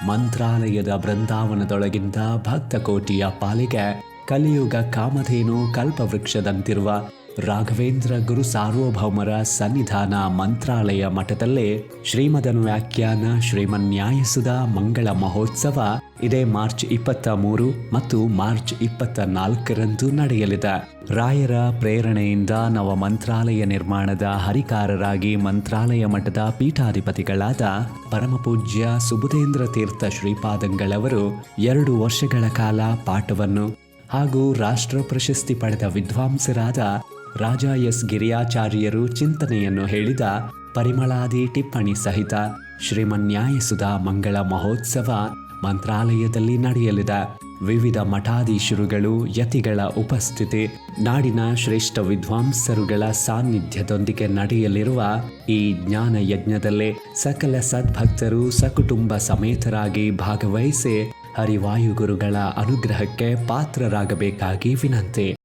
ಮಂತ್ರಾಲಯದ ಬೃಂದಾವನದೊಳಗಿಂದ ಭಕ್ತಕೋಟಿಯ ಪಾಲಿಗೆ ಕಲಿಯುಗ ಕಾಮಧೇನು ಕಲ್ಪವೃಕ್ಷದಂತಿರುವ ರಾಘವೇಂದ್ರ ಗುರು ಸಾರ್ವಭೌಮರ ಸನ್ನಿಧಾನ ಮಂತ್ರಾಲಯ ಮಠದಲ್ಲೇ ಶ್ರೀಮದನುವ್ಯಾಖ್ಯಾನ ಶ್ರೀಮನ್ಯಾಯಸುಧ ಮಂಗಳ ಮಹೋತ್ಸವ ಇದೇ ಮಾರ್ಚ್ 23 ಮತ್ತು ಮಾರ್ಚ್ 24ರಂದು ನಡೆಯಲಿದೆ. ರಾಯರ ಪ್ರೇರಣೆಯಿಂದ ನವ ಮಂತ್ರಾಲಯ ನಿರ್ಮಾಣದ ಹರಿಕಾರರಾಗಿ ಮಂತ್ರಾಲಯ ಮಠದ ಪೀಠಾಧಿಪತಿಗಳಾದ ಪರಮಪೂಜ್ಯ ಸುಬುಧೇಂದ್ರ ತೀರ್ಥ ಶ್ರೀಪಾದಂಗಳವರು 2 ವರ್ಷಗಳ ಕಾಲ ಪಾಠವನ್ನು ಹಾಗೂ ರಾಷ್ಟ್ರ ಪ್ರಶಸ್ತಿ ಪಡೆದ ವಿದ್ವಾಂಸರಾದ ರಾಜ ಎಸ್ ಗಿರಿಯಾಚಾರ್ಯರು ಚಿಂತನೆಯನ್ನು ಹೇಳಿದ ಪರಿಮಳಾದಿ ಟಿಪ್ಪಣಿ ಸಹಿತ ಶ್ರೀಮನ್ಯಾಯಸುಧ ಮಂಗಳ ಮಹೋತ್ಸವ ಮಂತ್ರಾಲಯದಲ್ಲಿ ನಡೆಯಲಿದೆ. ವಿವಿಧ ಮಠಾಧೀಶರುಗಳು ಯತಿಗಳ ಉಪಸ್ಥಿತಿ, ನಾಡಿನ ಶ್ರೇಷ್ಠ ವಿದ್ವಾಂಸರುಗಳ ಸಾನ್ನಿಧ್ಯದೊಂದಿಗೆ ನಡೆಯಲಿರುವ ಈ ಜ್ಞಾನ ಯಜ್ಞದಲ್ಲೇ ಸಕಲ ಸದ್ಭಕ್ತರು ಸಕುಟುಂಬ ಸಮೇತರಾಗಿ ಭಾಗವಹಿಸಿ ಹರಿವಾಯುಗುರುಗಳ ಅನುಗ್ರಹಕ್ಕೆ ಪಾತ್ರರಾಗಬೇಕಾಗಿ ವಿನಂತಿ.